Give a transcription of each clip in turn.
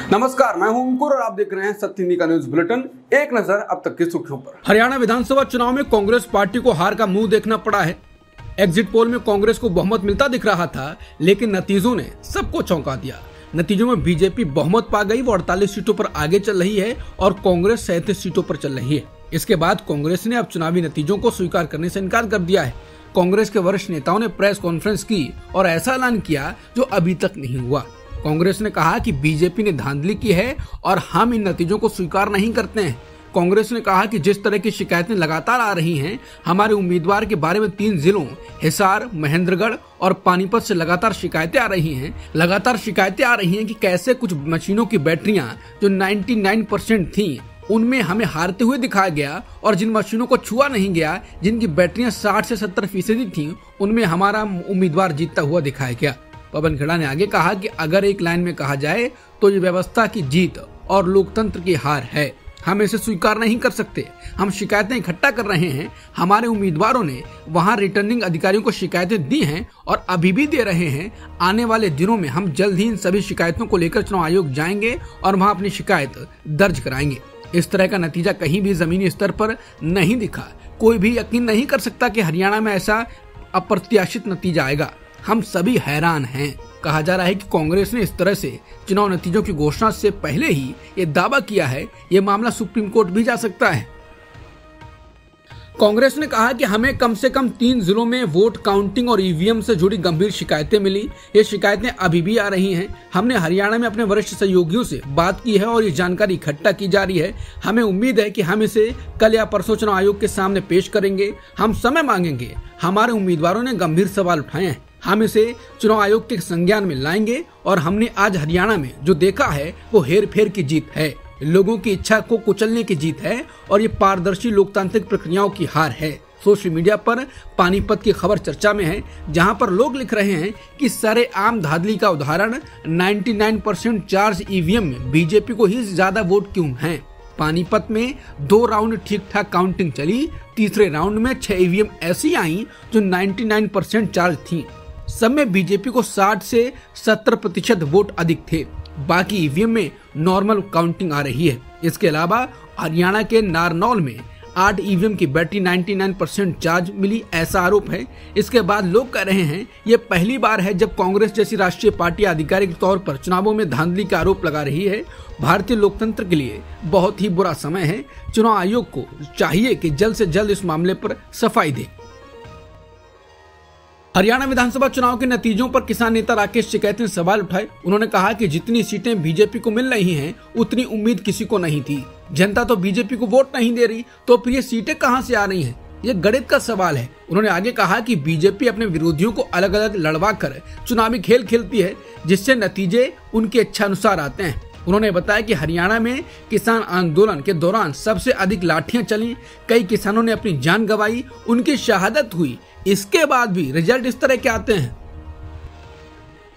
नमस्कार, मैं हूं अंकुर और आप देख रहे हैं सत्य हिंदी का न्यूज बुलेटिन। एक नजर अब तक की सुर्खियों पर। हरियाणा विधानसभा चुनाव में कांग्रेस पार्टी को हार का मुंह देखना पड़ा है। एग्जिट पोल में कांग्रेस को बहुमत मिलता दिख रहा था, लेकिन नतीजों ने सबको चौंका दिया। नतीजों में बीजेपी बहुमत पा गई, वो 48 सीटों पर आगे चल रही है और कांग्रेस 37 सीटों पर चल रही है। इसके बाद कांग्रेस ने अब चुनावी नतीजों को स्वीकार करने से इनकार कर दिया है। कांग्रेस के वरिष्ठ नेताओं ने प्रेस कॉन्फ्रेंस की और ऐसा ऐलान किया जो अभी तक नहीं हुआ। कांग्रेस ने कहा कि बीजेपी ने धांधली की है और हम इन नतीजों को स्वीकार नहीं करते हैं। कांग्रेस ने कहा कि जिस तरह की शिकायतें लगातार आ रही हैं, हमारे उम्मीदवार के बारे में 3 जिलों हिसार, महेंद्रगढ़ और पानीपत से लगातार शिकायतें आ रही हैं कि कैसे कुछ मशीनों की बैटरियां जो 99% थीं, उनमें हमें हारते हुए दिखाया गया और जिन मशीनों को छुआ नहीं गया, जिनकी बैटरियां 60 से 70% थीं, उनमें हमारा उम्मीदवार जीतता हुआ दिखाया गया। पवन खेड़ा ने आगे कहा कि अगर एक लाइन में कहा जाए तो ये व्यवस्था की जीत और लोकतंत्र की हार है। हम इसे स्वीकार नहीं कर सकते। हम शिकायतें इकट्ठा कर रहे हैं। हमारे उम्मीदवारों ने वहां रिटर्निंग अधिकारियों को शिकायतें दी हैं और अभी भी दे रहे हैं। आने वाले दिनों में हम जल्द ही इन सभी शिकायतों को लेकर चुनाव आयोग जाएंगे और वहां अपनी शिकायत दर्ज कराएंगे। इस तरह का नतीजा कहीं भी जमीनी स्तर पर नहीं दिखा। कोई भी यकीन नहीं कर सकता कि हरियाणा में ऐसा अप्रत्याशित नतीजा आएगा। हम सभी हैरान हैं। कहा जा रहा है कि कांग्रेस ने इस तरह से चुनाव नतीजों की घोषणा से पहले ही ये दावा किया है, ये मामला सुप्रीम कोर्ट भी जा सकता है। कांग्रेस ने कहा कि हमें कम से कम 3 जिलों में वोट काउंटिंग और ईवीएम से जुड़ी गंभीर शिकायतें मिली। ये शिकायतें अभी भी आ रही हैं। हमने हरियाणा में अपने वरिष्ठ सहयोगियों से बात की है और ये जानकारी इकट्ठा की जा रही है। हमें उम्मीद है कि हम इसे कल या परसों चुनाव आयोग के सामने पेश करेंगे। हम समय मांगेंगे। हमारे उम्मीदवारों ने गंभीर सवाल उठाए हैं। हम इसे चुनाव आयोग के संज्ञान में लाएंगे और हमने आज हरियाणा में जो देखा है वो हेर फेर की जीत है, लोगों की इच्छा को कुचलने की जीत है और ये पारदर्शी लोकतांत्रिक प्रक्रियाओं की हार है। सोशल मीडिया पर पानीपत की खबर चर्चा में है, जहां पर लोग लिख रहे हैं कि सरेआम धांधली का उदाहरण 99% चार्ज ईवीएम में बीजेपी को ही ज्यादा वोट क्यों हैं। पानीपत में 2 राउंड ठीक ठाक काउंटिंग चली। तीसरे राउंड में 6 ईवीएम ऐसी आई जो 99% चार्ज थी। सब में बीजेपी को 60 से 70% वोट अधिक थे। बाकी ईवीएम में नॉर्मल काउंटिंग आ रही है। इसके अलावा हरियाणा के नारनौल में 8 ईवीएम की बैटरी 99% चार्ज मिली, ऐसा आरोप है। इसके बाद लोग कह रहे हैं ये पहली बार है जब कांग्रेस जैसी राष्ट्रीय पार्टी आधिकारिक तौर पर चुनावों में धांधली का आरोप लगा रही है। भारतीय लोकतंत्र के लिए बहुत ही बुरा समय है। चुनाव आयोग को चाहिए कि जल्द से जल्द इस मामले पर सफाई दे। हरियाणा विधानसभा चुनाव के नतीजों पर किसान नेता राकेश टिकैत ने सवाल उठाए। उन्होंने कहा कि जितनी सीटें बीजेपी को मिल रही हैं, उतनी उम्मीद किसी को नहीं थी। जनता तो बीजेपी को वोट नहीं दे रही, तो फिर ये सीटें कहां से आ रही हैं? ये गणित का सवाल है। उन्होंने आगे कहा कि बीजेपी अपने विरोधियों को अलग अलग लड़वा कर चुनावी खेल खेलती है, जिससे नतीजे उनके इच्छानुसार आते हैं। उन्होंने बताया कि हरियाणा में किसान आंदोलन के दौरान सबसे अधिक लाठियां चली। कई किसानों ने अपनी जान गंवाई, उनकी शहादत हुई। इसके बाद भी रिजल्ट इस तरह के आते हैं।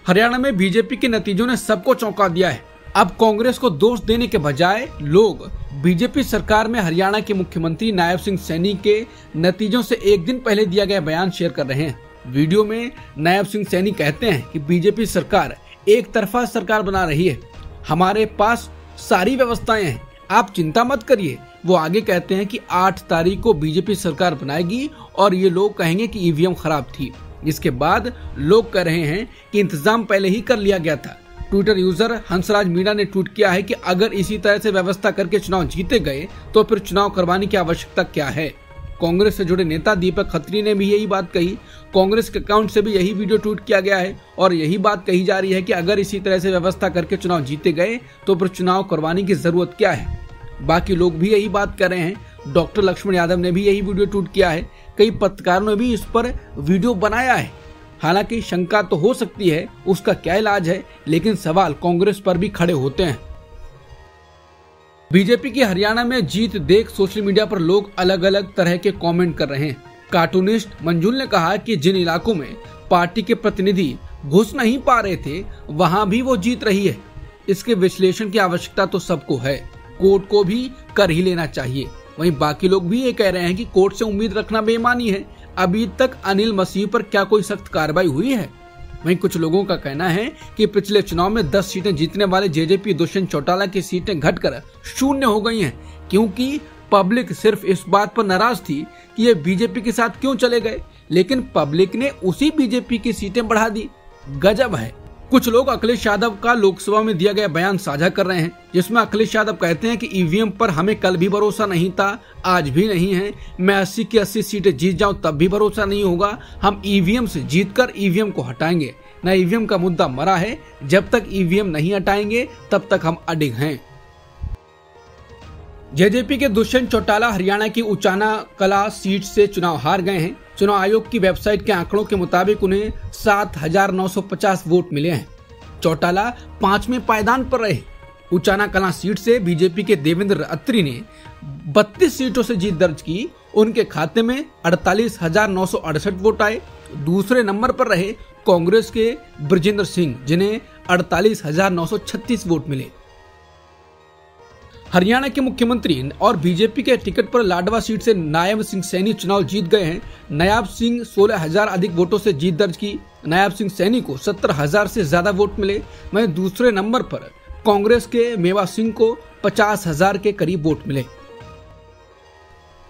हरियाणा में बीजेपी के नतीजों ने सबको चौंका दिया है। अब कांग्रेस को दोष देने के बजाय लोग बीजेपी सरकार में हरियाणा के मुख्यमंत्री नायब सिंह सैनी के नतीजों से एक दिन पहले दिया गया बयान शेयर कर रहे हैं। वीडियो में नायब सिंह सैनी कहते हैं कि बीजेपी सरकार एक तरफा सरकार बना रही है। हमारे पास सारी व्यवस्थाएं हैं, आप चिंता मत करिए। वो आगे कहते हैं कि 8 तारीख को बीजेपी सरकार बनाएगी और ये लोग कहेंगे कि ईवीएम खराब थी। इसके बाद लोग कह रहे हैं कि इंतजाम पहले ही कर लिया गया था। ट्विटर यूजर हंसराज मीणा ने ट्वीट किया है कि अगर इसी तरह से व्यवस्था करके चुनाव जीते गए तो फिर चुनाव करवाने की आवश्यकता क्या है। कांग्रेस से जुड़े नेता दीपक खत्री ने भी यही बात कही। कांग्रेस के अकाउंट से भी यही वीडियो ट्वीट किया गया है और यही बात कही जा रही है कि अगर इसी तरह से व्यवस्था करके चुनाव जीते गए तो फिर चुनाव करवाने की जरूरत क्या है। बाकी लोग भी यही बात कर रहे हैं। डॉक्टर लक्ष्मण यादव ने भी यही वीडियो ट्वीट किया है। कई पत्रकारों ने भी इस पर वीडियो बनाया है। हालांकि शंका तो हो सकती है उसका क्या इलाज है, लेकिन सवाल कांग्रेस पर भी खड़े होते हैं। बीजेपी की हरियाणा में जीत देख सोशल मीडिया पर लोग अलग अलग तरह के कमेंट कर रहे हैं। कार्टूनिस्ट मंजुल ने कहा कि जिन इलाकों में पार्टी के प्रतिनिधि घुस नहीं पा रहे थे, वहां भी वो जीत रही है। इसके विश्लेषण की आवश्यकता तो सबको है। कोर्ट को भी कर ही लेना चाहिए। वहीं बाकी लोग भी ये कह रहे हैं कि कोर्ट से उम्मीद रखना बेईमानी है। अभी तक अनिल मसीह पर क्या कोई सख्त कार्रवाई हुई है? वहीं कुछ लोगों का कहना है कि पिछले चुनाव में 10 सीटें जीतने वाले जेजेपी दुष्यंत चौटाला की सीटें घटकर 0 हो गई हैं, क्योंकि पब्लिक सिर्फ इस बात पर नाराज थी कि ये बीजेपी के साथ क्यों चले गए, लेकिन पब्लिक ने उसी बीजेपी की सीटें बढ़ा दी। गजब है। कुछ लोग अखिलेश यादव का लोकसभा में दिया गया बयान साझा कर रहे हैं, जिसमें अखिलेश यादव कहते हैं कि ईवीएम पर हमें कल भी भरोसा नहीं था, आज भी नहीं है। मैं 80 की 80 सीटें जीत जाऊं तब भी भरोसा नहीं होगा। हम ईवीएम से जीतकर ईवीएम को हटाएंगे। न ईवीएम का मुद्दा मरा है, जब तक ईवीएम नहीं हटाएंगे तब तक हम अडिग हैं। जेजेपी के दुष्यंत चौटाला हरियाणा की उचाना कला सीट से चुनाव हार गए हैं। चुनाव आयोग की वेबसाइट के आंकड़ों के मुताबिक उन्हें 7,950 वोट मिले हैं। चौटाला 5वें पायदान पर रहे। उचाना कला सीट से बीजेपी के देवेंद्र अत्री ने 32 सीटों से जीत दर्ज की। उनके खाते में 48,968 वोट आए। दूसरे नंबर पर रहे कांग्रेस के ब्रजेंद्र सिंह, जिन्हें 48,936 वोट मिले। हरियाणा के मुख्यमंत्री और बीजेपी के टिकट पर लाडवा सीट से नायब सिंह सैनी चुनाव जीत गए हैं। नायब सिंह 16,000 अधिक वोटों से जीत दर्ज की। नायब सिंह सैनी को 70,000 से ज्यादा वोट मिले। वहीं दूसरे नंबर पर कांग्रेस के मेवा सिंह को 50,000 के करीब वोट मिले।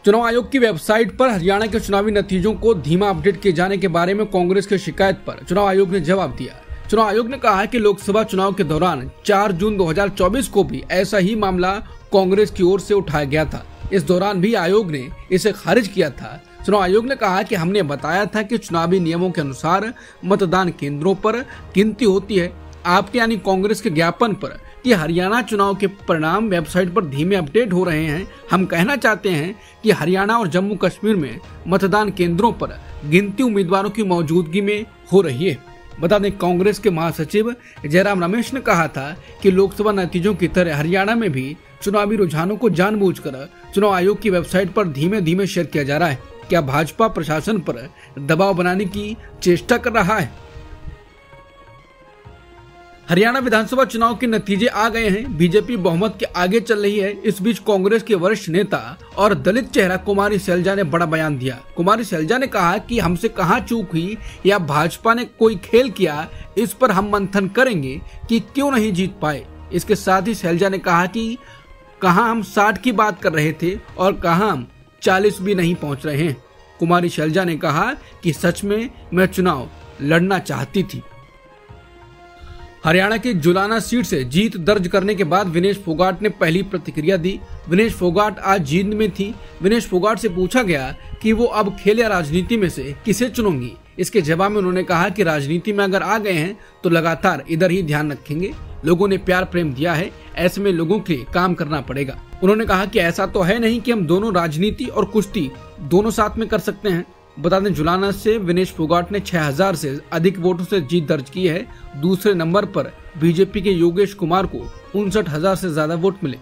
चुनाव आयोग की वेबसाइट पर हरियाणा के चुनावी नतीजों को धीमा अपडेट किए जाने के बारे में कांग्रेस की शिकायत पर चुनाव आयोग ने जवाब दिया। चुनाव आयोग ने कहा कि लोकसभा चुनाव के दौरान 4 जून 2024 को भी ऐसा ही मामला कांग्रेस की ओर से उठाया गया था। इस दौरान भी आयोग ने इसे खारिज किया था। चुनाव आयोग ने कहा कि हमने बताया था कि चुनावी नियमों के अनुसार मतदान केंद्रों पर गिनती होती है। आपके यानी कांग्रेस के ज्ञापन पर कि हरियाणा चुनाव के परिणाम वेबसाइट पर धीमे अपडेट हो रहे हैं, हम कहना चाहते हैं कि हरियाणा और जम्मू कश्मीर में मतदान केंद्रों पर गिनती उम्मीदवारों की मौजूदगी में हो रही है। बता दें, कांग्रेस के महासचिव जयराम रमेश ने कहा था कि लोकसभा नतीजों की तरह हरियाणा में भी चुनावी रुझानों को जानबूझकर चुनाव आयोग की वेबसाइट पर धीमे धीमे शेयर किया जा रहा है। क्या भाजपा प्रशासन पर दबाव बनाने की चेष्टा कर रहा है? हरियाणा विधानसभा चुनाव के नतीजे आ गए हैं। बीजेपी बहुमत के आगे चल रही है। इस बीच कांग्रेस के वरिष्ठ नेता और दलित चेहरा कुमारी सैलजा ने बड़ा बयान दिया। कुमारी सैलजा ने कहा कि हमसे कहां चूक हुई या भाजपा ने कोई खेल किया, इस पर हम मंथन करेंगे कि क्यों नहीं जीत पाए। इसके साथ ही सैलजा ने कहा कि कहां हम 60 की बात कर रहे थे और कहां हम 40 भी नहीं पहुंच रहे हैं। कुमारी सैलजा ने कहा कि सच में मैं चुनाव लड़ना चाहती थी। हरियाणा की जुलाना सीट से जीत दर्ज करने के बाद विनेश फोगाट ने पहली प्रतिक्रिया दी। विनेश फोगाट आज जींद में थी। विनेश फोगाट से पूछा गया कि वो अब खेल या राजनीति में से किसे चुनूंगी। इसके जवाब में उन्होंने कहा कि राजनीति में अगर आ गए हैं तो लगातार इधर ही ध्यान रखेंगे। लोगों ने प्यार प्रेम दिया है, ऐसे में लोगों के लिए काम करना पड़ेगा। उन्होंने कहा कि ऐसा तो है नहीं कि हम दोनों राजनीति और कुश्ती दोनों साथ में कर सकते हैं। बता दें, जुलाना से विनेश फोगाट ने 6,000 से अधिक वोटों से जीत दर्ज की है। दूसरे नंबर पर बीजेपी के योगेश कुमार को 59,000 से ज्यादा वोट मिले।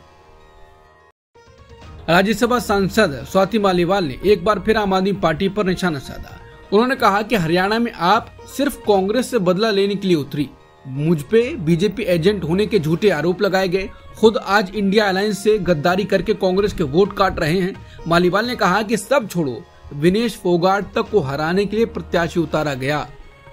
राज्यसभा सांसद स्वाति मालीवाल ने एक बार फिर आम आदमी पार्टी पर निशाना साधा। उन्होंने कहा कि हरियाणा में आप सिर्फ कांग्रेस से बदला लेने के लिए उतरी। मुझ पे बीजेपी एजेंट होने के झूठे आरोप लगाए गए। खुद आज इंडिया अलायंस से गद्दारी करके कांग्रेस के वोट काट रहे हैं। मालीवाल ने कहा कि सब छोड़ो, विनेश फोगाट तक को हराने के लिए प्रत्याशी उतारा गया।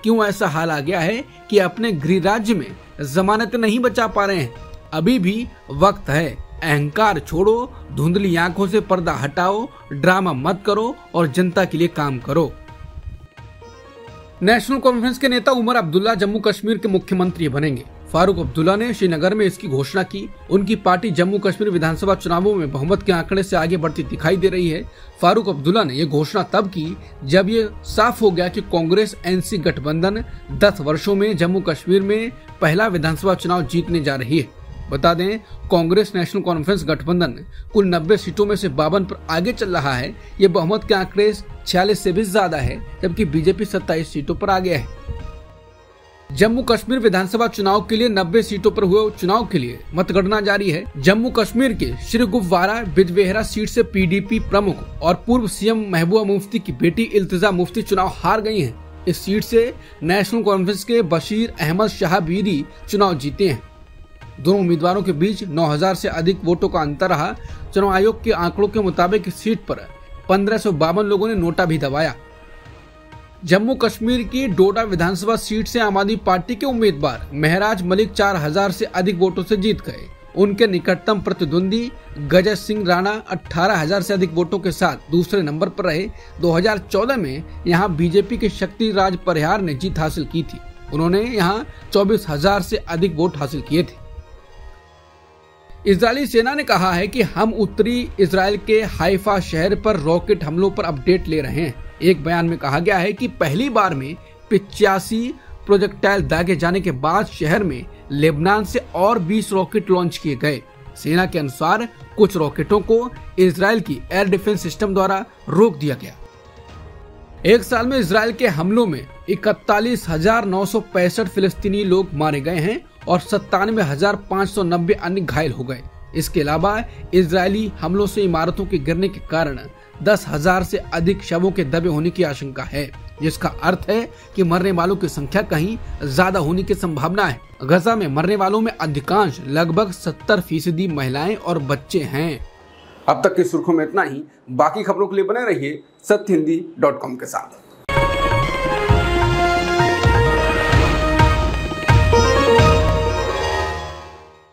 क्यों ऐसा हाल आ गया है कि अपने गृह राज्य में जमानत नहीं बचा पा रहे हैं? अभी भी वक्त है। अहंकार छोड़ो, धुंधली आंखों से पर्दा हटाओ, ड्रामा मत करो और जनता के लिए काम करो। नेशनल कॉन्फ्रेंस के नेता उमर अब्दुल्ला जम्मू कश्मीर के मुख्यमंत्री बनेंगे। फारूक अब्दुल्ला ने श्रीनगर में इसकी घोषणा की। उनकी पार्टी जम्मू कश्मीर विधानसभा चुनावों में बहुमत के आंकड़े से आगे बढ़ती दिखाई दे रही है। फारूक अब्दुल्ला ने यह घोषणा तब की जब ये साफ हो गया कि कांग्रेस एनसी गठबंधन 10 वर्षों में जम्मू कश्मीर में पहला विधानसभा चुनाव जीतने जा रही है। बता दें, कांग्रेस नेशनल कॉन्फ्रेंस गठबंधन कुल 90 सीटों में से 52 पर आगे चल रहा है। ये बहुमत के आंकड़े 46 से भी ज्यादा है, जबकि बीजेपी 27 सीटों पर आगे है। जम्मू कश्मीर विधानसभा चुनाव के लिए 90 सीटों पर हुए चुनाव के लिए मतगणना जारी है। जम्मू कश्मीर के श्रीगुफवारा बिजबेहरा सीट से पीडीपी प्रमुख और पूर्व सीएम महबूबा मुफ्ती की बेटी इल्तिजा मुफ्ती चुनाव हार गई हैं। इस सीट से नेशनल कॉन्फ्रेंस के बशीर अहमद शाहबीरी चुनाव जीते हैं। दोनों उम्मीदवारों के बीच 9,000 से अधिक वोटों का अंतर रहा। चुनाव आयोग के आंकड़ों के मुताबिक इस सीट पर 1552 लोगों ने नोटा भी दबाया। जम्मू कश्मीर की डोडा विधानसभा सीट से आम आदमी पार्टी के उम्मीदवार महराज मलिक 4000 से अधिक वोटों से जीत गए। उनके निकटतम प्रतिद्वंदी गजय सिंह राणा 18,000 से अधिक वोटों के साथ दूसरे नंबर पर रहे। 2014 में यहां बीजेपी के शक्ति राज परिहार ने जीत हासिल की थी। उन्होंने यहां 24,000 से अधिक वोट हासिल किए थे। इजरायली सेना ने कहा है कि हम उत्तरी इजराइल के हाइफा शहर पर रॉकेट हमलों पर अपडेट ले रहे हैं। एक बयान में कहा गया है कि पहली बार में 85 प्रोजेक्टाइल दागे जाने के बाद शहर में लेबनान से और 20 रॉकेट लॉन्च किए गए। सेना के अनुसार कुछ रॉकेटों को इजराइल की एयर डिफेंस सिस्टम द्वारा रोक दिया गया। एक साल में इजराइल के हमलों में 41,965 फिलिस्तीनी लोग मारे गए हैं और 97,590 अन्य घायल हो गए। इसके अलावा इजरायली हमलों से इमारतों के गिरने के कारण 10,000 से अधिक शवों के दबे होने की आशंका है, जिसका अर्थ है कि मरने वालों की संख्या कहीं ज्यादा होने की संभावना है। गजा में मरने वालों में अधिकांश लगभग 70% महिलाएं और बच्चे हैं। अब तक की सुर्खियों में इतना ही। बाकी खबरों के लिए बने रहिए सत्यहिंदी.com के साथ।